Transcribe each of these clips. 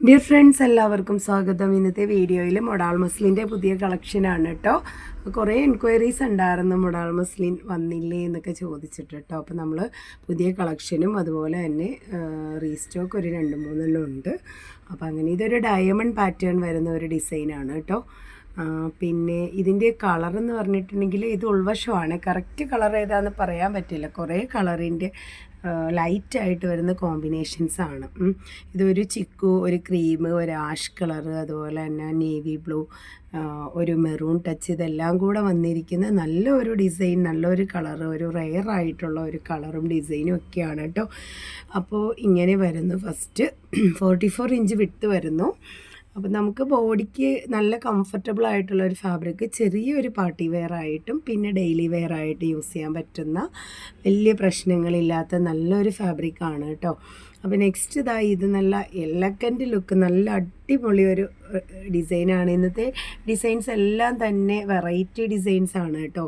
Dear friends, എല്ലാവർക്കും സ്വാഗതം. ഇന്നത്തെ വീഡിയോയിൽ മൊഡാൾ മസ്ലിൻ്റെ പുതിയ കളക്ഷനാണ് കേട്ടോ. കുറേ എൻക്വയറീസ് ഉണ്ടായിരുന്നു, മൊഡാൾ മസ്ലിൻ വന്നില്ലേ എന്നൊക്കെ ചോദിച്ചിട്ട് കേട്ടോ. അപ്പോൾ നമ്മൾ പുതിയ കളക്ഷനും അതുപോലെ തന്നെ റീസ്റ്റോക്ക് ഒരു 2-3 ഉണ്ട്. അപ്പോൾ അങ്ങനെ ഇതൊരു ഡയമണ്ട് പാറ്റേൺ വരുന്ന ഒരു ഡിസൈനാണ് കേട്ടോ. പിന്നെ ഇതിൻ്റെ കളറെന്ന് പറഞ്ഞിട്ടുണ്ടെങ്കിൽ ഇത് ഉൾവശമാണ്. കറക്റ്റ് കളർ ഏതാണെന്ന് പറയാൻ പറ്റില്ല. കുറേ കളറിൻ്റെ ലൈറ്റായിട്ട് വരുന്ന കോമ്പിനേഷൻസാണ്. ഇതൊരു ചിക്കു, ഒരു ക്രീം, ഒരു ആഷ് കളറ്, അതുപോലെ തന്നെ നേവി ബ്ലൂ, ഒരു മെറൂൺ ടച്ച്, ഇതെല്ലാം കൂടെ വന്നിരിക്കുന്ന നല്ലൊരു ഡിസൈൻ, നല്ലൊരു കളറ്, ഒരു റെയർ ആയിട്ടുള്ള ഒരു കളറും ഡിസൈനും ഒക്കെയാണ് കേട്ടോ. അപ്പോൾ ഇങ്ങനെ വരുന്നു. ഫസ്റ്റ് 44 ഇഞ്ച് വിട്ട് വരുന്നു. അപ്പോൾ നമുക്ക് ബോഡിക്ക് നല്ല കംഫർട്ടബിൾ ആയിട്ടുള്ള ഒരു ഫാബ്രിക്, ചെറിയൊരു പാർട്ടി വെയർ ആയിട്ടും പിന്നെ ഡെയിലി വെയർ ആയിട്ട് യൂസ് ചെയ്യാൻ പറ്റുന്ന വലിയ പ്രശ്നങ്ങളില്ലാത്ത നല്ലൊരു ഫാബ്രിക്കാണ് കേട്ടോ. അപ്പോൾ നെക്സ്റ്റ് ഇത് നല്ല എലഗൻറ്റ് ലുക്ക്, നല്ല അടിപൊളി ഒരു ഡിസൈനാണ്. ഇന്നത്തെ ഡിസൈൻസ് എല്ലാം തന്നെ വെറൈറ്റി ഡിസൈൻസ് ആണ് കേട്ടോ.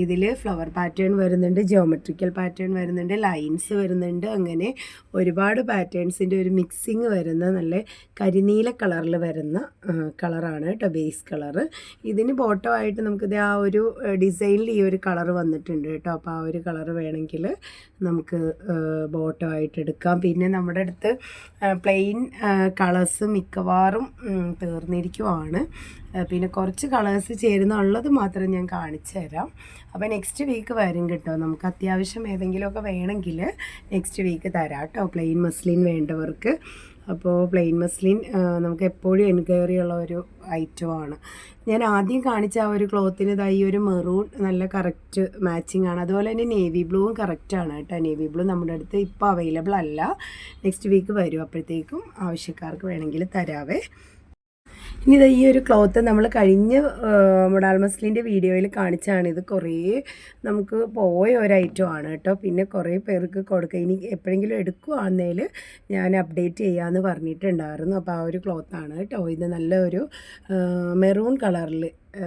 ഇതിൽ ഫ്ലവർ പാറ്റേൺ വരുന്നുണ്ട്, ജിയോമെട്രിക്കൽ പാറ്റേൺ വരുന്നുണ്ട്, ലൈൻസ് വരുന്നുണ്ട്, അങ്ങനെ ഒരുപാട് പാറ്റേൺസിൻ്റെ ഒരു മിക്സിങ് വരുന്ന നല്ല കരിനീല കളറിൽ വരുന്ന കളറാണ് കേട്ടോ, ബേസ് കളറ്. ഇതിന് ബോട്ടമായിട്ട് നമുക്കിത് ആ ഒരു ഡിസൈനിൽ ഈ ഒരു കളർ വന്നിട്ടുണ്ട് കേട്ടോ. അപ്പോൾ ആ ഒരു കളർ വേണമെങ്കിൽ നമുക്ക് ബോട്ടമായിട്ട് എടുക്കാം. പിന്നെ നമ്മുടെ അടുത്ത് പ്ലെയിൻ കളേഴ്സ് മിക്കവാറും തീർന്നിരിക്കുവാണ്. പിന്നെ കുറച്ച് കളേഴ്സ് ചേരുന്നുള്ളത് മാത്രം ഞാൻ കാണിച്ചു തരാം. അപ്പോൾ നെക്സ്റ്റ് വീക്ക് വരും കേട്ടോ. നമുക്ക് അത്യാവശ്യം ഏതെങ്കിലുമൊക്കെ വേണമെങ്കിൽ നെക്സ്റ്റ് വീക്ക് തരാം കേട്ടോ, പ്ലെയിൻ മസ്ലിൻ വേണ്ടവർക്ക്. അപ്പോൾ പ്ലെയിൻ മസ്ലിൻ നമുക്ക് എപ്പോഴും എൻക്വയറി ഉള്ള ഒരു ഐറ്റമാണ്. ഞാൻ ആദ്യം കാണിച്ച ആ ഒരു ക്ലോത്തിന് ഈ ഒരു മെറൂൺ നല്ല കറക്റ്റ് മാച്ചിങ് ആണ്. അതുപോലെ തന്നെ നേവി ബ്ലൂവും കറക്റ്റാണ് കേട്ടോ. നേവി ബ്ലൂ നമ്മുടെ അടുത്ത് ഇപ്പോൾ അവൈലബിൾ അല്ല, നെക്സ്റ്റ് വീക്ക് വരും. അപ്പോഴത്തേക്കും ആവശ്യക്കാർക്ക് വേണമെങ്കിൽ തരാവേ. ഇനി ഈ ഒരു ക്ലോത്ത് നമ്മൾ കഴിഞ്ഞ മൊഡാൾ മസ്ലിൻ്റെ വീഡിയോയിൽ കാണിച്ചാണ്. ഇത് കുറേ നമുക്ക് പോയ ഒരു ഐറ്റം ആണ് കേട്ടോ. പിന്നെ കുറേ പേർക്ക് കൊടുക്കുക. ഇനി എപ്പോഴെങ്കിലും എടുക്കുകയാണെങ്കിൽ ഞാൻ അപ്ഡേറ്റ് ചെയ്യാമെന്ന് പറഞ്ഞിട്ടുണ്ടായിരുന്നു. അപ്പോൾ ആ ഒരു ക്ലോത്താണ് കേട്ടോ. ഇത് നല്ലൊരു മെറൂൺ കളറിൽ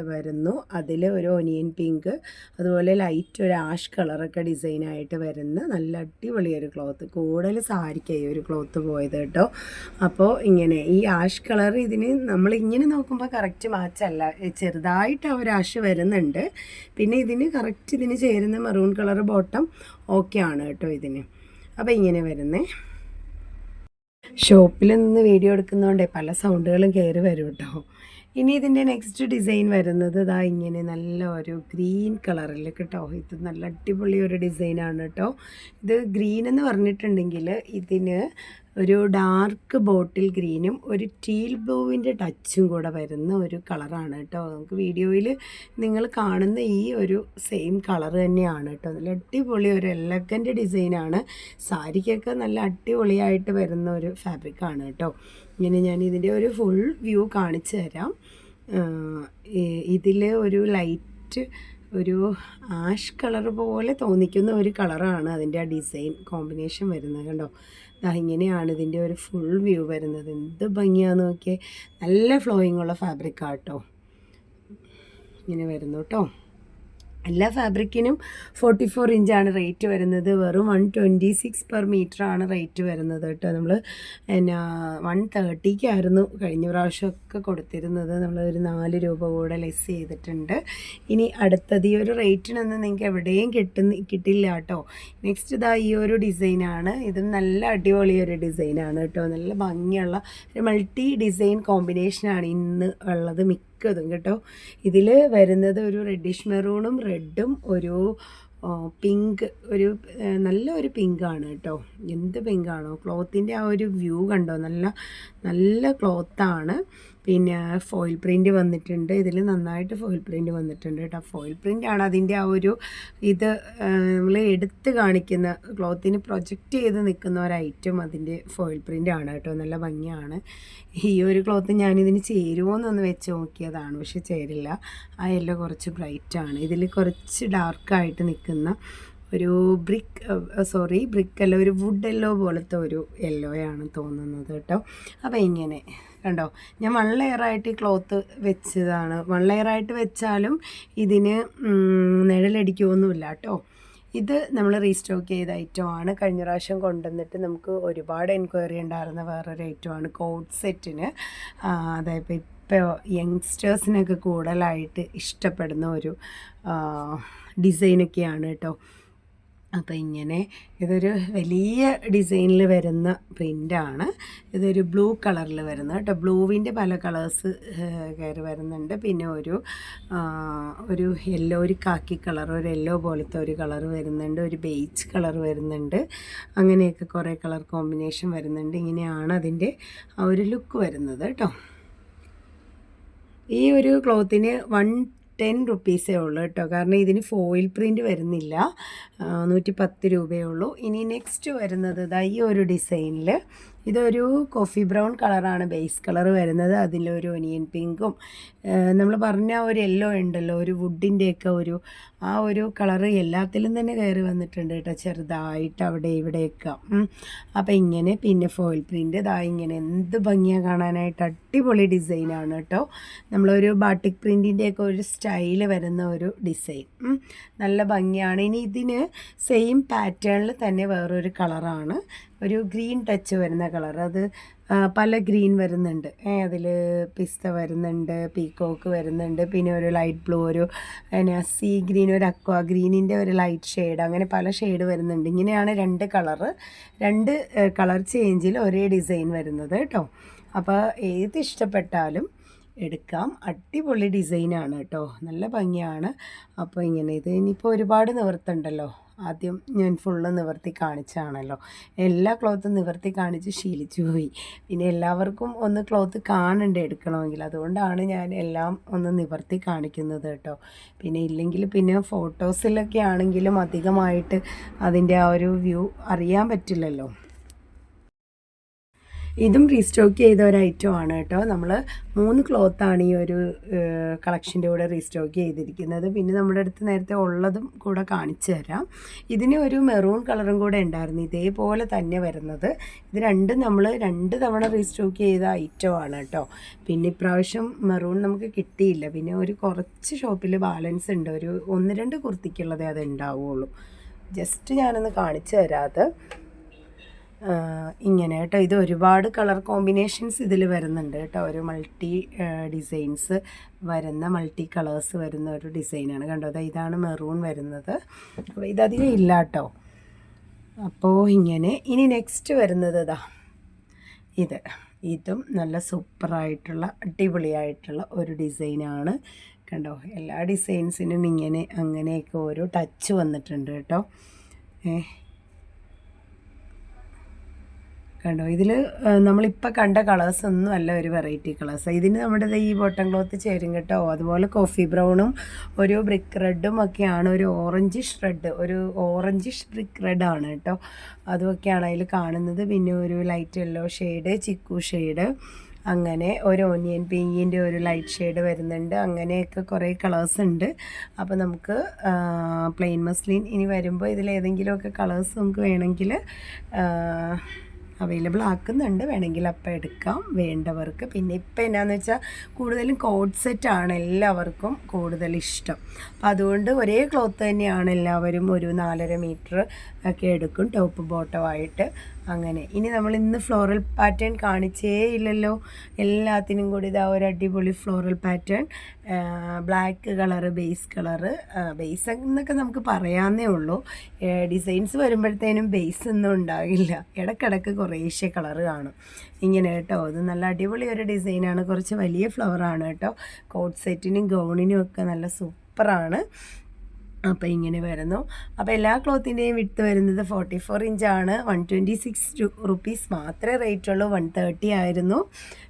വരുന്നു. അതിൽ ഒരു ഒനിയൻ പിങ്ക്, അതുപോലെ ലൈറ്റ് ഒരു ആഷ് കളറൊക്കെ ഡിസൈനായിട്ട് വരുന്ന നല്ല അടിപൊളി ഒരു ക്ലോത്ത്. കൂടുതൽ സാരിക്കായി ഒരു ക്ലോത്ത് പോയത് കേട്ടോ. അപ്പോൾ ഇങ്ങനെ ഈ ആഷ് കളർ ഇതിന് നമ്മളിങ്ങനെ നോക്കുമ്പോൾ കറക്റ്റ് മാച്ചല്ല, ചെറുതായിട്ട് ആ ഒരു ആഷ് വരുന്നുണ്ട്. പിന്നെ ഇതിന് കറക്റ്റ് ഇതിന് ചേരുന്ന മെറൂൺ കളർ ബോട്ടം ഓക്കെ ആണ് കേട്ടോ ഇതിന്. അപ്പോൾ ഇങ്ങനെ വരുന്നേ. ഷോപ്പിൽ നിന്ന് വീഡിയോ എടുക്കുന്നതുകൊണ്ടേ പല സൗണ്ടുകളും കയറി വരും കേട്ടോ. ഇനി ഇതിൻ്റെ നെക്സ്റ്റ് ഡിസൈൻ വരുന്നത് ഇങ്ങനെ നല്ല ഒരു ഗ്രീൻ കളറിൽ കേട്ടോ. ഇത് നല്ല അടിപൊളി ഒരു ഡിസൈനാണ് കേട്ടോ. ഇത് ഗ്രീൻ എന്ന് പറഞ്ഞിട്ടുണ്ടെങ്കിൽ ഇതിന് ഒരു ഡാർക്ക് ബോട്ടിൽ ഗ്രീനും ഒരു ടീൽ ബ്ലൂവിൻ്റെ ടച്ചും കൂടെ വരുന്ന ഒരു കളറാണ് കേട്ടോ. നമുക്ക് വീഡിയോയിൽ നിങ്ങൾ കാണുന്ന ഈ ഒരു സെയിം കളർ തന്നെയാണ് കേട്ടോ. നല്ല അടിപൊളി ഒരു എലഗൻറ്റ് ഡിസൈനാണ്. സാരിക്കൊക്കെ നല്ല അടിപൊളിയായിട്ട് വരുന്ന ഒരു ഫാബ്രിക്കാണ് കേട്ടോ. ഇങ്ങനെ ഞാൻ ഇതിൻ്റെ ഒരു ഫുൾ വ്യൂ കാണിച്ചു തരാം. ഇതിൽ ഒരു ലൈറ്റ് ഒരു ആഷ് കളർ പോലെ തോന്നിക്കുന്ന ഒരു കളറാണ് അതിൻ്റെ ആ ഡിസൈൻ കോമ്പിനേഷൻ വരുന്നത് കണ്ടോ. ഇങ്ങനെയാണ് ഇതിൻ്റെ ഒരു ഫുൾ വ്യൂ വരുന്നത്. എന്ത് ഭംഗിയാന്ന് നോക്കിയേ. നല്ല ഫ്ലോയിങ് ഉള്ള ഫാബ്രിക്കാട്ടോ. ഇങ്ങനെ വരുന്നു കേട്ടോ. എല്ലാ ഫാബ്രിക്കിനും 44 ഇഞ്ചാണ് റേറ്റ് വരുന്നത്. വെറും 126 പെർ മീറ്ററാണ് റേറ്റ് വരുന്നത് കേട്ടോ. നമ്മൾ 130-ക്കായിരുന്നു കഴിഞ്ഞ പ്രാവശ്യമൊക്കെ കൊടുത്തിരുന്നത്. നമ്മളൊരു 4 രൂപ കൂടെ ലെസ് ചെയ്തിട്ടുണ്ട്. ഇനി അടുത്തത് ഈ ഒരു റേറ്റിനൊന്നും നിങ്ങൾക്ക് എവിടെയും കിട്ടില്ല കേട്ടോ. നെക്സ്റ്റ് ഈ ഒരു ഡിസൈനാണ്. ഇതും നല്ല അടിപൊളി ഒരു ഡിസൈനാണ് കേട്ടോ. നല്ല ഭംഗിയുള്ള ഒരു മൾട്ടി ഡിസൈൻ കോമ്പിനേഷനാണ് ഇന്ന് ഉള്ളത് മിക്കതും കേട്ടോ. ഇതിൽ വരുന്നത് ഒരു റെഡിഷ് മെറൂണും റെഡും ഒരു പിങ്ക്, ഒരു നല്ലൊരു പിങ്കാണ് കേട്ടോ. എന്ത് പിങ്കാണോ. ക്ലോത്തിൻ്റെ ആ ഒരു വ്യൂ കണ്ടോ. നല്ല നല്ല ക്ലോത്താണ്. പിന്നെ ഫോയിൽ പ്രിൻറ്റ് വന്നിട്ടുണ്ട്. ഇതിൽ നന്നായിട്ട് ഫോയിൽ പ്രിൻറ്റ് വന്നിട്ടുണ്ട് കേട്ടോ. ഫോയിൽ പ്രിൻ്റാണ് അതിൻ്റെ ആ ഒരു ഇത് നമ്മൾ എടുത്ത് കാണിക്കുന്ന ക്ലോത്തിന് പ്രൊജക്റ്റ് ചെയ്ത് നിൽക്കുന്ന ഒരു ഐറ്റം അതിൻ്റെ ഫോയിൽ പ്രിൻ്റാണ് കേട്ടോ. നല്ല ഭംഗിയാണ്. ഈ ഒരു ക്ലോത്ത് ഞാനിതിന് ചേരുമോ എന്നൊന്ന് വെച്ച് നോക്കിയതാണ്, പക്ഷെ ചേരില്ല. ആ യെല്ലോ കുറച്ച് ബ്രൈറ്റാണ്. ഇതിൽ കുറച്ച് ഡാർക്കായിട്ട് നിൽക്കുന്ന ഒരു ബ്രിക്ക് അല്ല, ഒരു വുഡ് യെല്ലോ പോലത്തെ ഒരു യെല്ലോയാണ് തോന്നുന്നത് കേട്ടോ. അപ്പോൾ ഇങ്ങനെ കണ്ടോ. ഞാൻ 1 ലെയറായിട്ട് ഈ ക്ലോത്ത് വെച്ചതാണ്. 1 ലെയറായിട്ട് വെച്ചാലും ഇതിന് നിഴലടിക്കുമൊന്നുമില്ല കേട്ടോ. ഇത് നമ്മൾ റീസ്റ്റോക്ക് ചെയ്ത ഐറ്റമാണ്. കഴിഞ്ഞ പ്രാവശ്യം കൊണ്ടുവന്നിട്ട് നമുക്ക് ഒരുപാട് എൻക്വയറി ഉണ്ടായിരുന്ന വേറൊരു ഐറ്റമാണ് കോട്ട് സെറ്റിന്. അതായത് ഇപ്പോൾ യങ്സ്റ്റേഴ്സിനൊക്കെ കൂടുതലായിട്ട് ഇഷ്ടപ്പെടുന്ന ഒരു ഡിസൈനൊക്കെയാണ് കേട്ടോ. അപ്പോൾ ഇങ്ങനെ ഇതൊരു വലിയ ഡിസൈനിൽ വരുന്ന പ്രിൻ്റാണ്. ഇതൊരു ബ്ലൂ കളറിൽ വരുന്ന കേട്ടോ. ബ്ലൂവിൻ്റെ പല കളേഴ്സ് കയറി വരുന്നുണ്ട്. പിന്നെ ഒരു യെല്ലോ, ഒരു കാക്കി കളർ, ഒരു യെല്ലോ പോലത്തെ ഒരു കളർ വരുന്നുണ്ട്, ഒരു ബേജ് കളർ വരുന്നുണ്ട്. അങ്ങനെയൊക്കെ കുറേ കളർ കോമ്പിനേഷൻ വരുന്നുണ്ട്. ഇങ്ങനെയാണ് അതിൻ്റെ ആ ഒരു ലുക്ക് വരുന്നത് കേട്ടോ. ഈ ഒരു ക്ലോത്തിന് 110 റുപ്പീസേ ഉള്ളൂ കേട്ടോ. കാരണം ഇതിന് ഫോയിൽ പ്രിൻ്റ് വരുന്നില്ല. 110 രൂപയേ ഉള്ളൂ. ഇനി നെക്സ്റ്റ് വരുന്നത് ഈ ഒരു ഡിസൈനിൽ ഇതൊരു കോഫി ബ്രൗൺ കളറാണ് ബേസ് കളർ വരുന്നത്. അതിലൊരു ഒനിയൻ പിങ്കും നമ്മൾ പറഞ്ഞ ഒരു യെല്ലോ ഉണ്ടല്ലോ, ഒരു വുഡിൻ്റെയൊക്കെ ആ ഒരു കളറ് എല്ലാത്തിലും തന്നെ കയറി വന്നിട്ടുണ്ട് കേട്ടോ, ചെറുതായിട്ട് അവിടെ ഇവിടെയൊക്കെ. അപ്പോൾ ഇങ്ങനെ പിന്നെ ഫോയിൽ പ്രിൻ്റ് ഇങ്ങനെ എന്ത് ഭംഗിയാണ് കാണാനായിട്ട്. അടിപൊളി ഡിസൈനാണ് കേട്ടോ. നമ്മളൊരു ബാട്ടിക് പ്രിൻറ്റിൻ്റെയൊക്കെ ഒരു സ്റ്റൈല് വരുന്ന ഒരു ഡിസൈൻ, നല്ല ഭംഗിയാണ്. ഇനി ഇതിന് സെയിം പാറ്റേണിൽ തന്നെ വേറൊരു കളറാണ്, ഒരു ഗ്രീൻ ടച്ച് വരുന്ന കളർ. അത് പല ഗ്രീൻ വരുന്നുണ്ട്. അതിൽ പിസ്ത വരുന്നുണ്ട്, പീക്കോക്ക് വരുന്നുണ്ട്, പിന്നെ ഒരു ലൈറ്റ് ബ്ലൂ, ഒരു സീ ഗ്രീൻ, ഒരു അക്വാ ഗ്രീനിൻ്റെ ഒരു ലൈറ്റ് ഷെയ്ഡ്, അങ്ങനെ പല ഷെയ്ഡ് വരുന്നുണ്ട്. ഇങ്ങനെയാണ് രണ്ട് കളർ ചേഞ്ചിൽ ഒരേ ഡിസൈൻ വരുന്നത് കേട്ടോ. അപ്പോൾ ഏത് ഇഷ്ടപ്പെട്ടാലും എടുക്കാം. അടിപൊളി ഡിസൈനാണ് കേട്ടോ, നല്ല ഭംഗിയാണ്. അപ്പോൾ ഇങ്ങനെ ഇത് ഇനിയിപ്പോൾ ഒരുപാട് നിവർത്തുണ്ടല്ലോ. ആദ്യം ഞാൻ ഫുള്ള് നിവർത്തി കാണിച്ചാണല്ലോ, എല്ലാ ക്ലോത്തും നിവർത്തി കാണിച്ച് ശീലിച്ചു പോയി. പിന്നെ എല്ലാവർക്കും ഒന്ന് ക്ലോത്ത് കാണണ്ടേ എടുക്കണമെങ്കിൽ, അതുകൊണ്ടാണ് ഞാൻ എല്ലാം ഒന്ന് നിവർത്തി കാണിക്കുന്നത് കേട്ടോ. പിന്നെ ഇല്ലെങ്കിൽ പിന്നെ ഫോട്ടോസിലൊക്കെ ആണെങ്കിലും അധികമായിട്ട് അതിൻ്റെ ആ ഒരു വ്യൂ അറിയാൻ പറ്റില്ലല്ലോ. ഇതും റീസ്റ്റോക്ക് ചെയ്ത ഒരു ഐറ്റമാണ് കേട്ടോ. നമ്മൾ 3 ക്ലോത്താണ് ഈ ഒരു കളക്ഷൻ്റെ കൂടെ റീസ്റ്റോക്ക് ചെയ്തിരിക്കുന്നത്. പിന്നെ നമ്മുടെ അടുത്ത് നേരത്തെ ഉള്ളതും കൂടെ കാണിച്ചു തരാം. ഇതിന് ഒരു മെറൂൺ കളറും കൂടെ ഉണ്ടായിരുന്നു, ഇതേപോലെ തന്നെ വരുന്നത്. ഇത് രണ്ടും നമ്മൾ 2 തവണ റീസ്റ്റോക്ക് ചെയ്ത ഐറ്റമാണ് കേട്ടോ. പിന്നെ ഇപ്രാവശ്യം മെറൂൺ നമുക്ക് കിട്ടിയില്ല. പിന്നെ ഒരു കുറച്ച് ഷോപ്പിൽ ബാലൻസ് ഉണ്ട്, ഒരു 1-2 കുർത്തിക്കുള്ളതേ അത് ഉണ്ടാവുള്ളൂ. ജസ്റ്റ് ഞാനൊന്ന് കാണിച്ചു തരാതെ ഇങ്ങനെ കേട്ടോ. ഇത് ഒരുപാട് കളർ കോമ്പിനേഷൻസ് ഇതിൽ വരുന്നുണ്ട് കേട്ടോ. ഒരു മൾട്ടി ഡിസൈൻസ് വരുന്ന, മൾട്ടി കളേഴ്സ് വരുന്ന ഒരു ഡിസൈനാണ് കണ്ടോ. ഇതാണ് മെറൂൺ വരുന്നത്. അപ്പോൾ ഇതധികം ഇല്ല കേട്ടോ. അപ്പോൾ ഇങ്ങനെ ഇനി നെക്സ്റ്റ് വരുന്നത് ഇതും നല്ല സൂപ്പറായിട്ടുള്ള അടിപൊളിയായിട്ടുള്ള ഒരു ഡിസൈനാണ് കണ്ടോ. എല്ലാ ഡിസൈൻസിനും ഇങ്ങനെ അങ്ങനെയൊക്കെ ഓരോ ടച്ച് വന്നിട്ടുണ്ട് കേട്ടോ. കണ്ടോ, ഇതിൽ നമ്മളിപ്പോൾ കണ്ട കളേഴ്സ് ഒന്നും അല്ല, ഒരു വെറൈറ്റി കളേഴ്സ്. ഇതിന് നമ്മുടെ ഈ ബോട്ടം ക്ലോത്ത് ചേരും കേട്ടോ. അതുപോലെ കോഫി ബ്രൗണും ഒരു ബ്രിക്ക് റെഡും ഒക്കെയാണ്, ഒരു ഓറഞ്ചിഷ് ബ്രിക്ക് റെഡാണ് കേട്ടോ. അതുമൊക്കെയാണ് അതിൽ കാണുന്നത്. പിന്നെ ഒരു light yellow shade, chikoo shade, അങ്ങനെ ഒരു ഓനിയൻ പിങ്കിൻ്റെ ഒരു ലൈറ്റ് ഷെയ്ഡ് വരുന്നുണ്ട്. അങ്ങനെയൊക്കെ കുറേ കളേഴ്സ് ഉണ്ട്. അപ്പോൾ നമുക്ക് പ്ലെയിൻ മസ്ലിൻ ഇനി വരുമ്പോൾ ഇതിലേതെങ്കിലുമൊക്കെ കളേഴ്സ് നമുക്ക് വേണമെങ്കിൽ അവൈലബിൾ ആക്കുന്നുണ്ട്, വേണമെങ്കിൽ അപ്പം എടുക്കാം വേണ്ടവർക്ക്. പിന്നെ ഇപ്പം എന്നാന്ന് വെച്ചാൽ കൂടുതലും കോഡ് സെറ്റാണ് എല്ലാവർക്കും കൂടുതൽ ഇഷ്ടം. അപ്പം അതുകൊണ്ട് ഒരേ ക്ലോത്ത് തന്നെയാണ് എല്ലാവരും ഒരു 4.5 മീറ്റർ ഒക്കെ എടുക്കും, ടോപ്പ് ബോട്ടമായിട്ട്. അങ്ങനെ ഇനി നമ്മൾ ഇന്ന് ഫ്ലോറൽ പാറ്റേൺ കാണിച്ചേ ഇല്ലല്ലോ. എല്ലാത്തിനും കൂടി ഒരു അടിപൊളി floral pattern, black colour, base എന്നൊക്കെ നമുക്ക് പറയാവുന്നേ ഉള്ളൂ. ഡിസൈൻസ് വരുമ്പോഴത്തേനും ബേസ് ഒന്നും ഉണ്ടാകില്ല, ഇടയ്ക്കിടയ്ക്ക് കുറേശ്ശെ കളറ് കാണും ഇങ്ങനെ കേട്ടോ. അത് നല്ല അടിപൊളി ഒരു ഡിസൈനാണ്, കുറച്ച് വലിയ ഫ്ലവറാണ് കേട്ടോ. കോട്ട് സെറ്റിനും ഗൗണിനും ഒക്കെ നല്ല സൂപ്പറാണ്. അപ്പോൾ ഇങ്ങനെ വരുന്നു. അപ്പോൾ എല്ലാ ക്ലോത്തിൻ്റെയും വിട്ട് വരുന്നത് 44 ഇഞ്ചാണ്. 126 റുപ്പീസ് മാത്രമേ റേറ്റ് ഉള്ളൂ. 130 ആയിരുന്നു.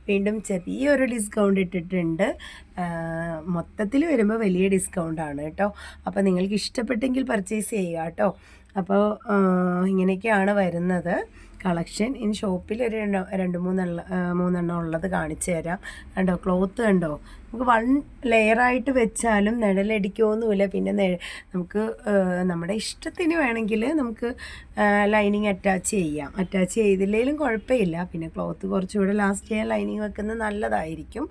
വീണ്ടും ചെറിയൊരു ഡിസ്കൗണ്ട് ഇട്ടിട്ടുണ്ട്. മൊത്തത്തിൽ വരുമ്പോൾ വലിയ ഡിസ്കൗണ്ടാണ് കേട്ടോ. അപ്പോൾ നിങ്ങൾക്ക് ഇഷ്ടപ്പെട്ടെങ്കിൽ പർച്ചേസ് ചെയ്യുക കേട്ടോ. അപ്പോൾ ഇങ്ങനെയൊക്കെയാണ് വരുന്നത് കളക്ഷൻ. ഇനി ഷോപ്പിൽ ഒരു 2-3 ഉള്ളത് കാണിച്ചു തരാം. കണ്ടോ, ക്ലോത്ത് കണ്ടോ, നമുക്ക് 1 ലെയറായിട്ട് വെച്ചാലും നിഴലടിക്കുമൊന്നുമില്ല. പിന്നെ നമുക്ക് നമ്മുടെ ഇഷ്ടത്തിന് വേണമെങ്കിൽ നമുക്ക് ലൈനിങ് അറ്റാച്ച് ചെയ്തില്ലെങ്കിലും കുഴപ്പമില്ല. പിന്നെ ക്ലോത്ത് കുറച്ചുകൂടെ ലാസ്റ്റ് ചെയ്യാൻ ലൈനിങ് വെക്കുന്നത് നല്ലതായിരിക്കും.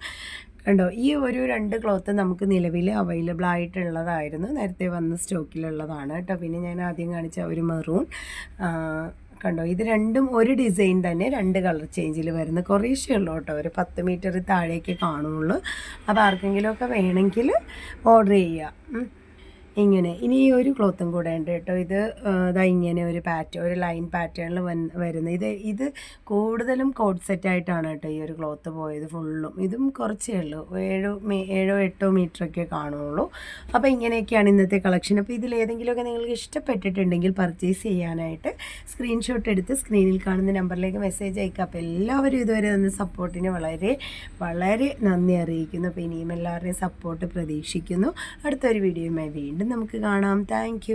കണ്ടോ, ഈ ഒരു 2 ക്ലോത്ത് നമുക്ക് നിലവിൽ അവൈലബിൾ ആയിട്ടുള്ളതായിരുന്നു, നേരത്തെ വന്ന സ്റ്റോക്കിലുള്ളതാണ് കേട്ടോ. പിന്നെ ഞാൻ ആദ്യം കാണിച്ച ഒരു മെറൂൺ കണ്ടോ, ഇത് രണ്ടും ഒരു ഡിസൈൻ തന്നെ 2 കളർ ചേഞ്ചിൽ വരുന്ന കുറേശ്ശേ ഉള്ളൂ കേട്ടോ, ഒരു 10 മീറ്റർ താഴേക്ക് കാണുള്ളൂ. അപ്പോൾ ആർക്കെങ്കിലുമൊക്കെ വേണമെങ്കിൽ ഓർഡർ ചെയ്യുക. ഇങ്ങനെ ഇനി ഈ ഒരു ക്ലോത്തും കൂടെ ഉണ്ട് കേട്ടോ. ഇത് ഇതാ ഇങ്ങനെ ഒരു ലൈൻ പാറ്റേണിൽ വരുന്നത്. ഇത് കൂടുതലും കോഡ് സെറ്റായിട്ടാണ് കേട്ടോ ഈ ഒരു ക്ലോത്ത് പോയത് ഫുള്ളും. ഇതും കുറച്ചേ ഉള്ളൂ, 7-8 മീറ്ററൊക്കെ കാണുള്ളൂ. അപ്പോൾ ഇങ്ങനെയൊക്കെയാണ് ഇന്നത്തെ കളക്ഷൻ. അപ്പോൾ ഇതിലേതെങ്കിലുമൊക്കെ നിങ്ങൾക്ക് ഇഷ്ടപ്പെട്ടിട്ടുണ്ടെങ്കിൽ പർച്ചേസ് ചെയ്യാനായിട്ട് സ്ക്രീൻഷോട്ട് എടുത്ത് സ്ക്രീനിൽ കാണുന്ന നമ്പറിലേക്ക് മെസ്സേജ് അയക്കുക. അപ്പോൾ എല്ലാവരും ഇതുവരെ തന്ന സപ്പോർട്ടിന് വളരെ വളരെ നന്ദി അറിയിക്കുന്നു. അപ്പോൾ ഇനിയും എല്ലാവരുടെയും സപ്പോർട്ട് പ്രതീക്ഷിക്കുന്നു. അടുത്തൊരു വീഡിയോയുമായി വീണ്ടും നമുക്ക് കാണാം. താങ്ക്